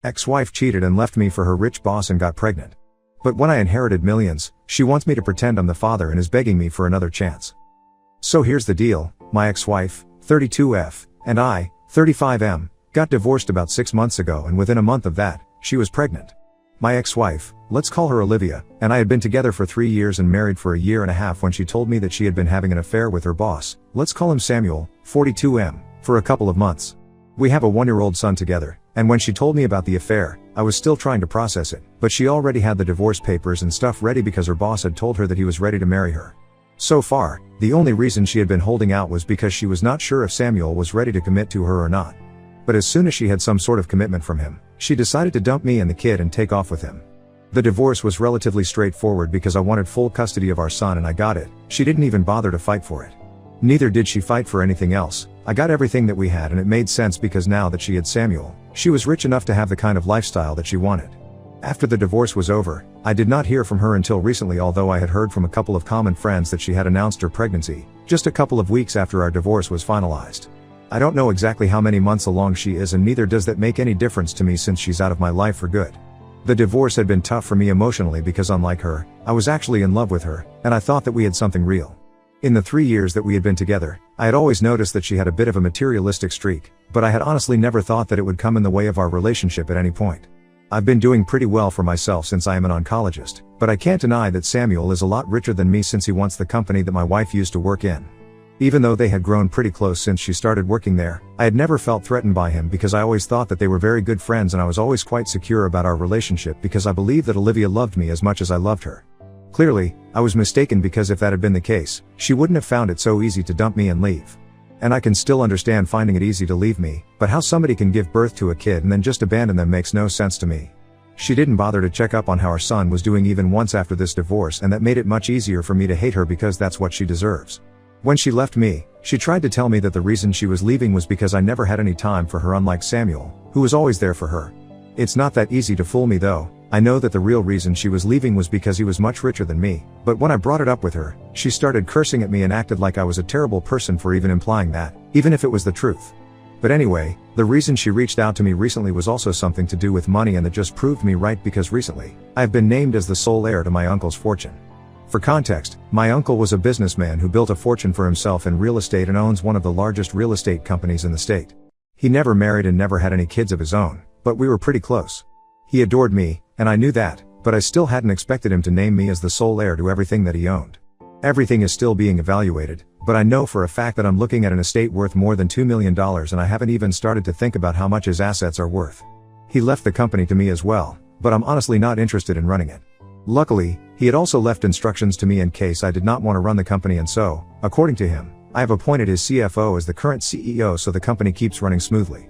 Ex-wife cheated and left me for her rich boss and got pregnant. But when I inherited millions, she wants me to pretend I'm the father and is begging me for another chance. So here's the deal, my ex-wife, 32F, and I, 35M, got divorced about 6 months ago, and within a month of that, she was pregnant. My ex-wife, let's call her Olivia, and I had been together for 3 years and married for a year and a half when she told me that she had been having an affair with her boss, let's call him Samuel, 42M, for a couple of months. We have a 1-year-old son together, and when she told me about the affair, I was still trying to process it, but she already had the divorce papers and stuff ready because her boss had told her that he was ready to marry her. So far, the only reason she had been holding out was because she was not sure if Samuel was ready to commit to her or not. But as soon as she had some sort of commitment from him, she decided to dump me and the kid and take off with him. The divorce was relatively straightforward because I wanted full custody of our son and I got it. She didn't even bother to fight for it. Neither did she fight for anything else. I got everything that we had, and it made sense because now that she had Samuel, she was rich enough to have the kind of lifestyle that she wanted. After the divorce was over, I did not hear from her until recently, although I had heard from a couple of common friends that she had announced her pregnancy, just a couple of weeks after our divorce was finalized. I don't know exactly how many months along she is, and neither does that make any difference to me since she's out of my life for good. The divorce had been tough for me emotionally because unlike her, I was actually in love with her, and I thought that we had something real. In the 3 years that we had been together, I had always noticed that she had a bit of a materialistic streak, but I had honestly never thought that it would come in the way of our relationship at any point. I've been doing pretty well for myself since I am an oncologist, but I can't deny that Samuel is a lot richer than me since he wants the company that my wife used to work in. Even though they had grown pretty close since she started working there, I had never felt threatened by him because I always thought that they were very good friends, and I was always quite secure about our relationship because I believed that Olivia loved me as much as I loved her. Clearly, I was mistaken because if that had been the case, she wouldn't have found it so easy to dump me and leave. And I can still understand finding it easy to leave me, but how somebody can give birth to a kid and then just abandon them makes no sense to me. She didn't bother to check up on how our son was doing even once after this divorce, and that made it much easier for me to hate her because that's what she deserves. When she left me, she tried to tell me that the reason she was leaving was because I never had any time for her, unlike Samuel, who was always there for her. It's not that easy to fool me though. I know that the real reason she was leaving was because he was much richer than me, but when I brought it up with her, she started cursing at me and acted like I was a terrible person for even implying that, even if it was the truth. But anyway, the reason she reached out to me recently was also something to do with money, and that just proved me right because recently, I have been named as the sole heir to my uncle's fortune. For context, my uncle was a businessman who built a fortune for himself in real estate and owns one of the largest real estate companies in the state. He never married and never had any kids of his own, but we were pretty close. He adored me, and I knew that, but I still hadn't expected him to name me as the sole heir to everything that he owned. Everything is still being evaluated, but I know for a fact that I'm looking at an estate worth more than $2 million, and I haven't even started to think about how much his assets are worth. He left the company to me as well, but I'm honestly not interested in running it. Luckily, he had also left instructions to me in case I did not want to run the company, and so, according to him, I have appointed his CFO as the current CEO so the company keeps running smoothly.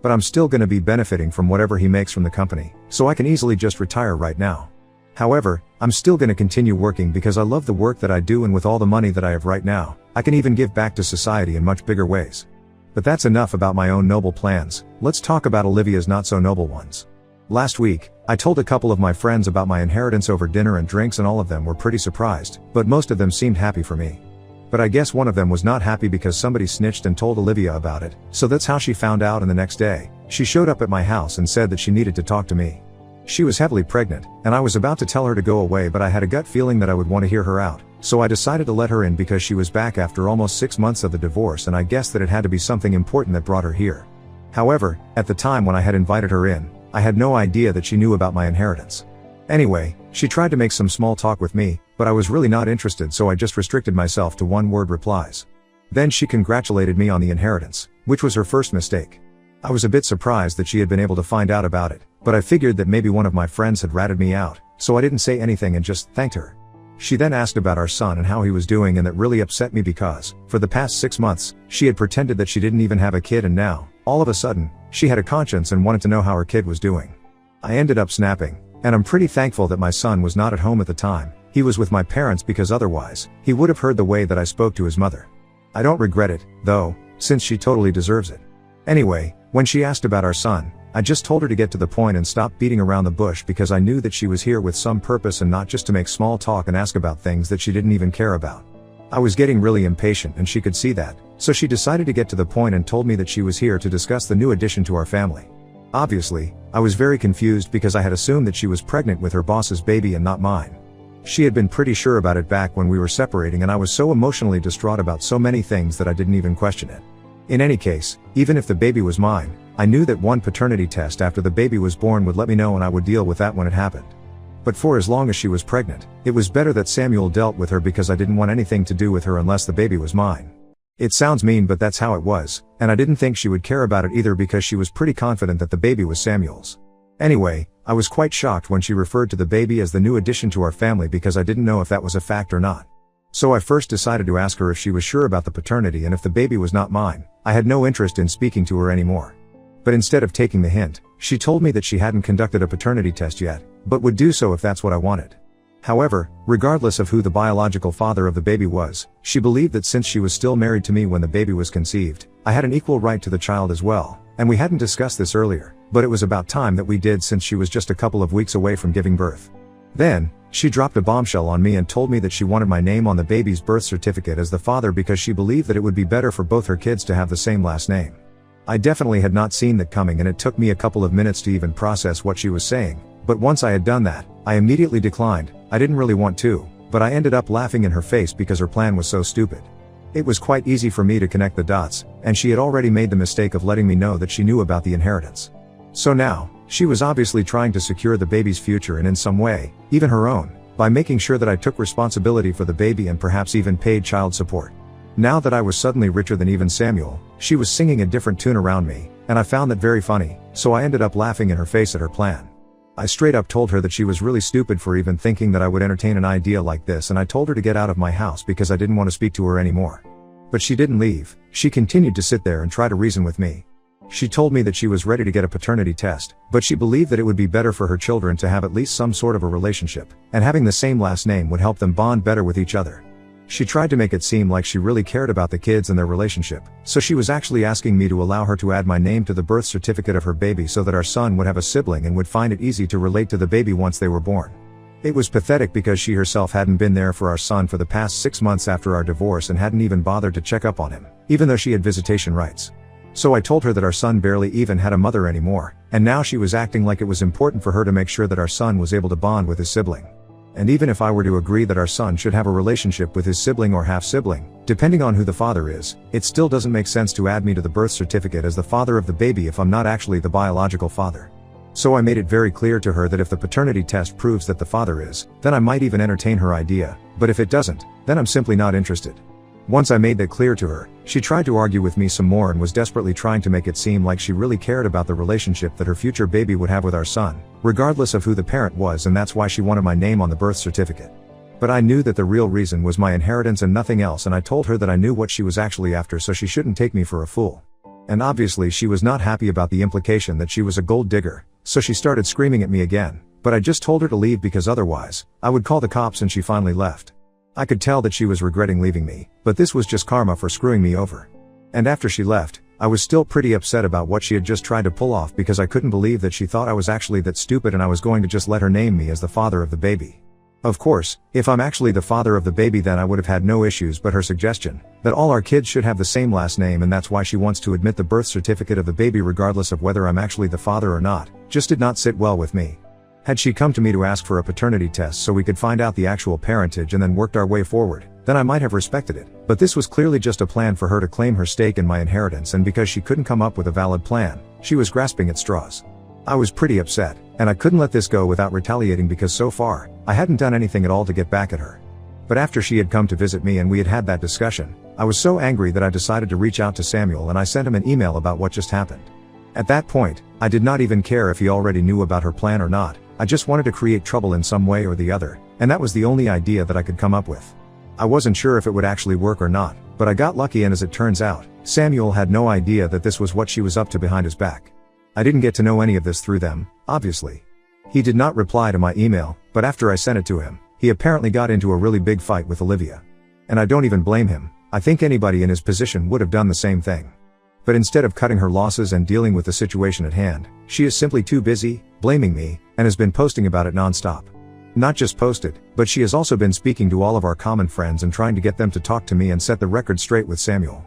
But I'm still going to be benefiting from whatever he makes from the company, so I can easily just retire right now. However, I'm still going to continue working because I love the work that I do, and with all the money that I have right now, I can even give back to society in much bigger ways. But that's enough about my own noble plans. Let's talk about Olivia's not so noble ones. Last week, I told a couple of my friends about my inheritance over dinner and drinks, and all of them were pretty surprised, but most of them seemed happy for me. But I guess one of them was not happy because somebody snitched and told Olivia about it, so that's how she found out, and the next day, she showed up at my house and said that she needed to talk to me. She was heavily pregnant, and I was about to tell her to go away, but I had a gut feeling that I would want to hear her out, so I decided to let her in because she was back after almost 6 months of the divorce, and I guessed that it had to be something important that brought her here. However, at the time when I had invited her in, I had no idea that she knew about my inheritance. Anyway, she tried to make some small talk with me, but I was really not interested, so I just restricted myself to one-word replies. Then she congratulated me on the inheritance, which was her first mistake. I was a bit surprised that she had been able to find out about it, but I figured that maybe one of my friends had ratted me out, so I didn't say anything and just thanked her. She then asked about our son and how he was doing, and that really upset me because, for the past 6 months, she had pretended that she didn't even have a kid, and now, all of a sudden, she had a conscience and wanted to know how her kid was doing. I ended up snapping, and I'm pretty thankful that my son was not at home at the time. He was with my parents because otherwise, he would have heard the way that I spoke to his mother. I don't regret it, though, since she totally deserves it. Anyway, when she asked about our son, I just told her to get to the point and stop beating around the bush because I knew that she was here with some purpose and not just to make small talk and ask about things that she didn't even care about. I was getting really impatient and she could see that, so she decided to get to the point and told me that she was here to discuss the new addition to our family. Obviously, I was very confused because I had assumed that she was pregnant with her boss's baby and not mine. She had been pretty sure about it back when we were separating, and I was so emotionally distraught about so many things that I didn't even question it. In any case, even if the baby was mine, I knew that one paternity test after the baby was born would let me know, and I would deal with that when it happened. But for as long as she was pregnant, it was better that Samuel dealt with her because I didn't want anything to do with her unless the baby was mine. It sounds mean, but that's how it was, and I didn't think she would care about it either because she was pretty confident that the baby was Samuel's. Anyway, I was quite shocked when she referred to the baby as the new addition to our family because I didn't know if that was a fact or not. So I first decided to ask her if she was sure about the paternity, and if the baby was not mine, I had no interest in speaking to her anymore. But instead of taking the hint, she told me that she hadn't conducted a paternity test yet, but would do so if that's what I wanted. However, regardless of who the biological father of the baby was, she believed that since she was still married to me when the baby was conceived, I had an equal right to the child as well, and we hadn't discussed this earlier, but it was about time that we did since she was just a couple of weeks away from giving birth. Then, she dropped a bombshell on me and told me that she wanted my name on the baby's birth certificate as the father because she believed that it would be better for both her kids to have the same last name. I definitely had not seen that coming, and it took me a couple of minutes to even process what she was saying, but once I had done that, I immediately declined. I didn't really want to, but I ended up laughing in her face because her plan was so stupid. It was quite easy for me to connect the dots, and she had already made the mistake of letting me know that she knew about the inheritance. So now, she was obviously trying to secure the baby's future, and in some way, even her own, by making sure that I took responsibility for the baby and perhaps even paid child support. Now that I was suddenly richer than even Samuel, she was singing a different tune around me, and I found that very funny, so I ended up laughing in her face at her plan. I straight up told her that she was really stupid for even thinking that I would entertain an idea like this, and I told her to get out of my house because I didn't want to speak to her anymore. But she didn't leave. She continued to sit there and try to reason with me. She told me that she was ready to get a paternity test, but she believed that it would be better for her children to have at least some sort of a relationship, and having the same last name would help them bond better with each other. She tried to make it seem like she really cared about the kids and their relationship, so she was actually asking me to allow her to add my name to the birth certificate of her baby so that our son would have a sibling and would find it easy to relate to the baby once they were born. It was pathetic because she herself hadn't been there for our son for the past 6 months after our divorce and hadn't even bothered to check up on him, even though she had visitation rights. So I told her that our son barely even had a mother anymore, and now she was acting like it was important for her to make sure that our son was able to bond with his sibling. And even if I were to agree that our son should have a relationship with his sibling or half-sibling, depending on who the father is, it still doesn't make sense to add me to the birth certificate as the father of the baby if I'm not actually the biological father. So I made it very clear to her that if the paternity test proves that the father is, then I might even entertain her idea, but if it doesn't, then I'm simply not interested. Once I made that clear to her, she tried to argue with me some more and was desperately trying to make it seem like she really cared about the relationship that her future baby would have with our son, regardless of who the parent was, and that's why she wanted my name on the birth certificate. But I knew that the real reason was my inheritance and nothing else, and I told her that I knew what she was actually after, so she shouldn't take me for a fool. And obviously she was not happy about the implication that she was a gold digger, so she started screaming at me again, but I just told her to leave because otherwise, I would call the cops, and she finally left. I could tell that she was regretting leaving me, but this was just karma for screwing me over. And after she left, I was still pretty upset about what she had just tried to pull off because I couldn't believe that she thought I was actually that stupid and I was going to just let her name me as the father of the baby. Of course, if I'm actually the father of the baby, then I would have had no issues, but her suggestion, that all our kids should have the same last name and that's why she wants to admit the birth certificate of the baby regardless of whether I'm actually the father or not, just did not sit well with me. Had she come to me to ask for a paternity test so we could find out the actual parentage and then worked our way forward, then I might have respected it, but this was clearly just a plan for her to claim her stake in my inheritance, and because she couldn't come up with a valid plan, she was grasping at straws. I was pretty upset, and I couldn't let this go without retaliating because so far, I hadn't done anything at all to get back at her. But after she had come to visit me and we had had that discussion, I was so angry that I decided to reach out to Samuel and I sent him an email about what just happened. At that point, I did not even care if he already knew about her plan or not. I just wanted to create trouble in some way or the other, and that was the only idea that I could come up with. I wasn't sure if it would actually work or not, but I got lucky, and as it turns out, Samuel had no idea that this was what she was up to behind his back. I didn't get to know any of this through them, obviously. He did not reply to my email, but after I sent it to him, he apparently got into a really big fight with Olivia. And I don't even blame him. I think anybody in his position would have done the same thing. But instead of cutting her losses and dealing with the situation at hand, she is simply too busy, blaming me, and has been posting about it non-stop. Not just posted, but she has also been speaking to all of our common friends and trying to get them to talk to me and set the record straight with Samuel.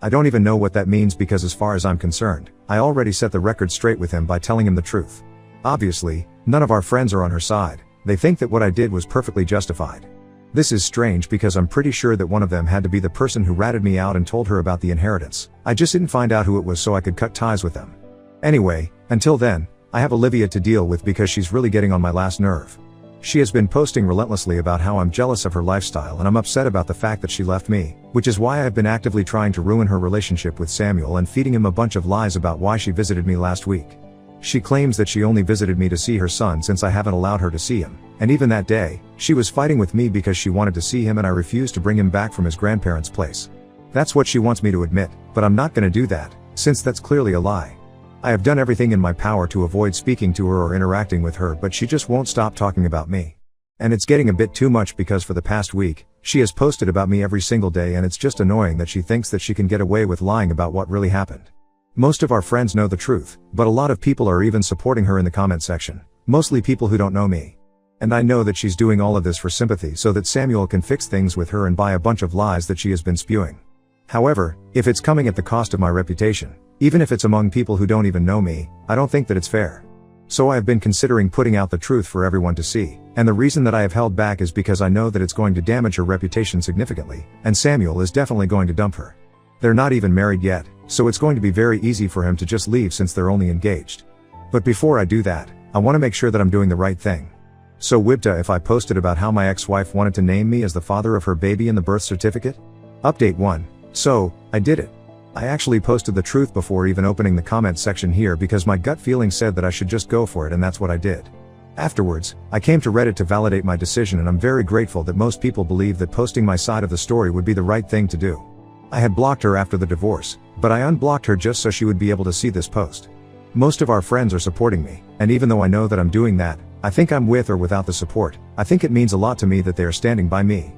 I don't even know what that means because as far as I'm concerned, I already set the record straight with him by telling him the truth. Obviously, none of our friends are on her side. They think that what I did was perfectly justified. This is strange because I'm pretty sure that one of them had to be the person who ratted me out and told her about the inheritance. I just didn't find out who it was so I could cut ties with them. Anyway, until then, I have Olivia to deal with because she's really getting on my last nerve. She has been posting relentlessly about how I'm jealous of her lifestyle and I'm upset about the fact that she left me, which is why I have been actively trying to ruin her relationship with Samuel and feeding him a bunch of lies about why she visited me last week. She claims that she only visited me to see her son since I haven't allowed her to see him, and even that day, she was fighting with me because she wanted to see him and I refused to bring him back from his grandparents' place. That's what she wants me to admit, but I'm not gonna do that, since that's clearly a lie. I have done everything in my power to avoid speaking to her or interacting with her, but she just won't stop talking about me. And it's getting a bit too much because for the past week, she has posted about me every single day and it's just annoying that she thinks that she can get away with lying about what really happened. Most of our friends know the truth, but a lot of people are even supporting her in the comment section, mostly people who don't know me. And I know that she's doing all of this for sympathy so that Samuel can fix things with her and buy a bunch of lies that she has been spewing. However, if it's coming at the cost of my reputation, even if it's among people who don't even know me, I don't think that it's fair. So I have been considering putting out the truth for everyone to see, and the reason that I have held back is because I know that it's going to damage her reputation significantly, and Samuel is definitely going to dump her. They're not even married yet, so it's going to be very easy for him to just leave since they're only engaged. But before I do that, I want to make sure that I'm doing the right thing. So Wibta, if I posted about how my ex-wife wanted to name me as the father of her baby in the birth certificate? Update 1. So, I did it. I actually posted the truth before even opening the comment section here because my gut feeling said that I should just go for it and that's what I did. Afterwards, I came to Reddit to validate my decision and I'm very grateful that most people believe that posting my side of the story would be the right thing to do. I had blocked her after the divorce, but I unblocked her just so she would be able to see this post. Most of our friends are supporting me, and even though I know that I'm doing that, I think I'm with or without the support, I think it means a lot to me that they are standing by me.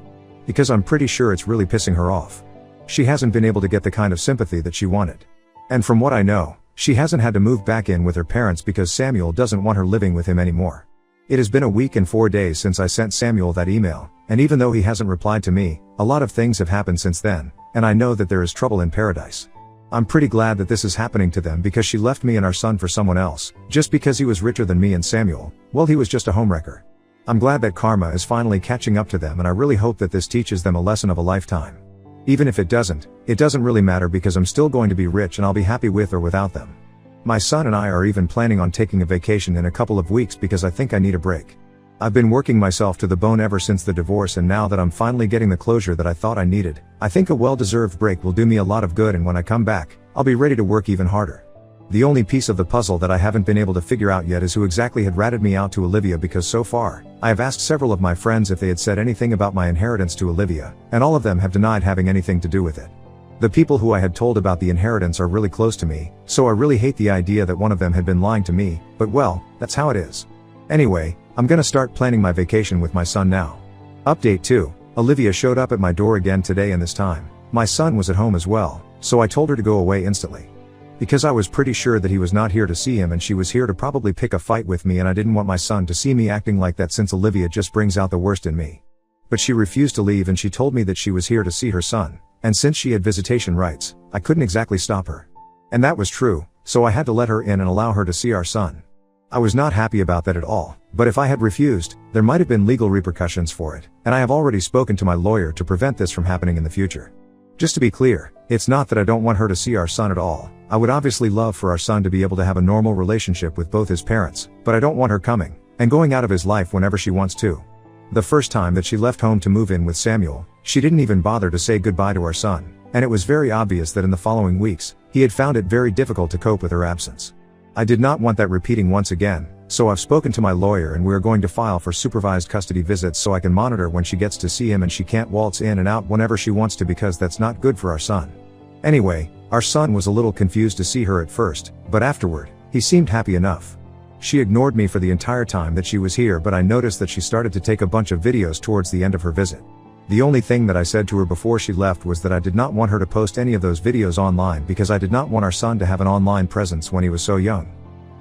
Because I'm pretty sure it's really pissing her off. She hasn't been able to get the kind of sympathy that she wanted. And from what I know, she hasn't had to move back in with her parents because Samuel doesn't want her living with him anymore. It has been a week and 4 days since I sent Samuel that email, and even though he hasn't replied to me, a lot of things have happened since then, and I know that there is trouble in paradise. I'm pretty glad that this is happening to them because she left me and our son for someone else, just because he was richer than me and Samuel. Well, he was just a homewrecker. I'm glad that karma is finally catching up to them and I really hope that this teaches them a lesson of a lifetime. Even if it doesn't really matter because I'm still going to be rich and I'll be happy with or without them. My son and I are even planning on taking a vacation in a couple of weeks because I think I need a break. I've been working myself to the bone ever since the divorce and now that I'm finally getting the closure that I thought I needed, I think a well-deserved break will do me a lot of good and when I come back, I'll be ready to work even harder. The only piece of the puzzle that I haven't been able to figure out yet is who exactly had ratted me out to Olivia because so far, I have asked several of my friends if they had said anything about my inheritance to Olivia, and all of them have denied having anything to do with it. The people who I had told about the inheritance are really close to me, so I really hate the idea that one of them had been lying to me, but well, that's how it is. Anyway, I'm gonna start planning my vacation with my son now. Update 2. Olivia showed up at my door again today and this time, my son was at home as well, so I told her to go away instantly. Because I was pretty sure that he was not here to see him and she was here to probably pick a fight with me and I didn't want my son to see me acting like that since Olivia just brings out the worst in me. But she refused to leave and she told me that she was here to see her son, and since she had visitation rights, I couldn't exactly stop her. And that was true, so I had to let her in and allow her to see our son. I was not happy about that at all, but if I had refused, there might have been legal repercussions for it, and I have already spoken to my lawyer to prevent this from happening in the future. Just to be clear, it's not that I don't want her to see our son at all. I would obviously love for our son to be able to have a normal relationship with both his parents, but I don't want her coming and going out of his life whenever she wants to. The first time that she left home to move in with Samuel, she didn't even bother to say goodbye to our son, and it was very obvious that in the following weeks, he had found it very difficult to cope with her absence. I did not want that repeating once again, so I've spoken to my lawyer and we are going to file for supervised custody visits so I can monitor when she gets to see him and she can't waltz in and out whenever she wants to because that's not good for our son. Anyway, our son was a little confused to see her at first, but afterward, he seemed happy enough. She ignored me for the entire time that she was here, but I noticed that she started to take a bunch of videos towards the end of her visit. The only thing that I said to her before she left was that I did not want her to post any of those videos online because I did not want our son to have an online presence when he was so young.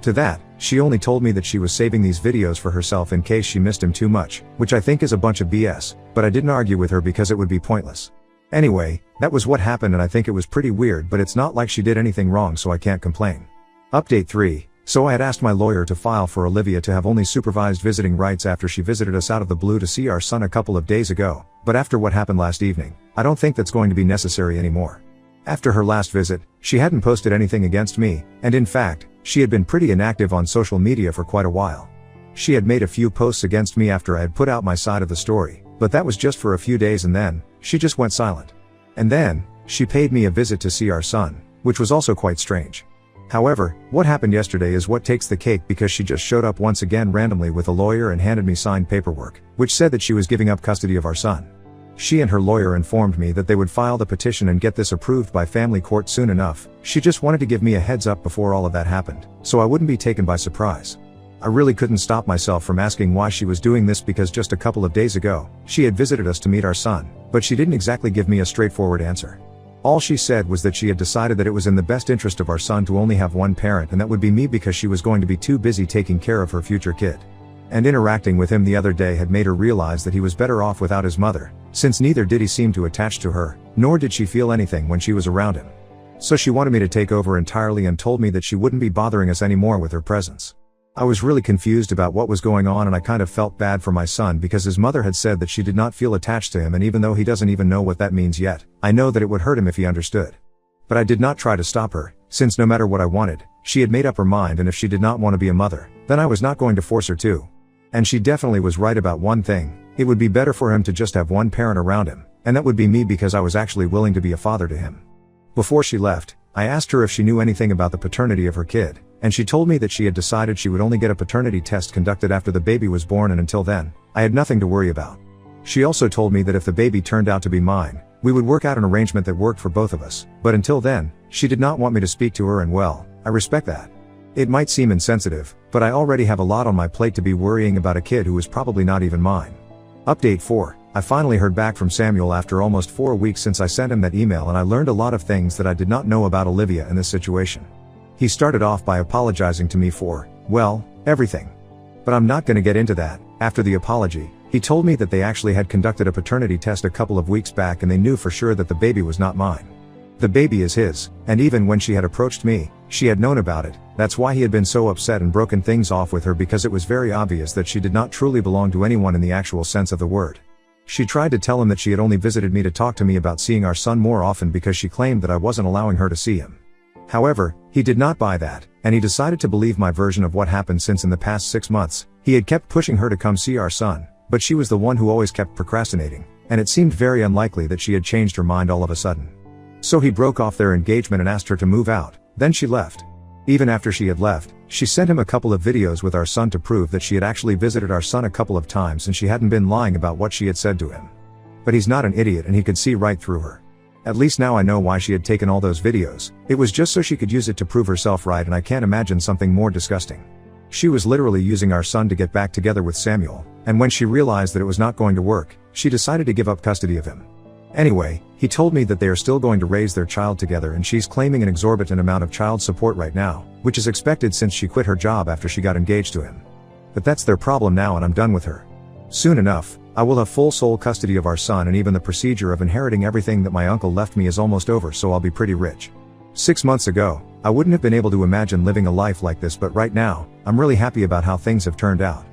To that, she only told me that she was saving these videos for herself in case she missed him too much, which I think is a bunch of BS, but I didn't argue with her because it would be pointless. Anyway, that was what happened and I think it was pretty weird, but it's not like she did anything wrong, so I can't complain. Update 3. So I had asked my lawyer to file for Olivia to have only supervised visiting rights after she visited us out of the blue to see our son a couple of days ago, but after what happened last evening, I don't think that's going to be necessary anymore. After her last visit, she hadn't posted anything against me, and in fact, she had been pretty inactive on social media for quite a while. She had made a few posts against me after I had put out my side of the story, but that was just for a few days and then, she just went silent. And then, she paid me a visit to see our son, which was also quite strange. However, what happened yesterday is what takes the cake because she just showed up once again randomly with a lawyer and handed me signed paperwork, which said that she was giving up custody of our son. She and her lawyer informed me that they would file the petition and get this approved by family court soon enough. She just wanted to give me a heads up before all of that happened, so I wouldn't be taken by surprise. I really couldn't stop myself from asking why she was doing this because just a couple of days ago, she had visited us to meet our son, but she didn't exactly give me a straightforward answer. All she said was that she had decided that it was in the best interest of our son to only have one parent, and that would be me because she was going to be too busy taking care of her future kid. And interacting with him the other day had made her realize that he was better off without his mother, since neither did he seem to attach to her, nor did she feel anything when she was around him. So she wanted me to take over entirely and told me that she wouldn't be bothering us anymore with her presence. I was really confused about what was going on, and I kind of felt bad for my son because his mother had said that she did not feel attached to him, and even though he doesn't even know what that means yet, I know that it would hurt him if he understood. But I did not try to stop her, since no matter what I wanted, she had made up her mind, and if she did not want to be a mother, then I was not going to force her to. And she definitely was right about one thing: it would be better for him to just have one parent around him, and that would be me because I was actually willing to be a father to him. Before she left, I asked her if she knew anything about the paternity of her kid, and she told me that she had decided she would only get a paternity test conducted after the baby was born, and until then, I had nothing to worry about. She also told me that if the baby turned out to be mine, we would work out an arrangement that worked for both of us, but until then, she did not want me to speak to her, and well, I respect that. It might seem insensitive, but I already have a lot on my plate to be worrying about a kid who is probably not even mine. Update 4. I finally heard back from Samuel after almost 4 weeks since I sent him that email, and I learned a lot of things that I did not know about Olivia in this situation. He started off by apologizing to me for, well, everything. But I'm not going to get into that. After the apology, he told me that they actually had conducted a paternity test a couple of weeks back and they knew for sure that the baby was not mine. The baby is his, and even when she had approached me, she had known about it. That's why he had been so upset and broken things off with her, because it was very obvious that she did not truly belong to anyone in the actual sense of the word. She tried to tell him that she had only visited me to talk to me about seeing our son more often because she claimed that I wasn't allowing her to see him. However, he did not buy that, and he decided to believe my version of what happened, since in the past 6 months, he had kept pushing her to come see our son, but she was the one who always kept procrastinating, and it seemed very unlikely that she had changed her mind all of a sudden. So he broke off their engagement and asked her to move out, then she left. Even after she had left, she sent him a couple of videos with our son to prove that she had actually visited our son a couple of times and she hadn't been lying about what she had said to him. But he's not an idiot and he could see right through her. At least now I know why she had taken all those videos. It was just so she could use it to prove herself right, and I can't imagine something more disgusting. She was literally using our son to get back together with Samuel, and when she realized that it was not going to work, she decided to give up custody of him. Anyway, he told me that they are still going to raise their child together, and she's claiming an exorbitant amount of child support right now, which is expected since she quit her job after she got engaged to him. But that's their problem now, and I'm done with her. Soon enough, I will have full sole custody of our son, and even the procedure of inheriting everything that my uncle left me is almost over, so I'll be pretty rich. 6 months ago, I wouldn't have been able to imagine living a life like this, but right now, I'm really happy about how things have turned out.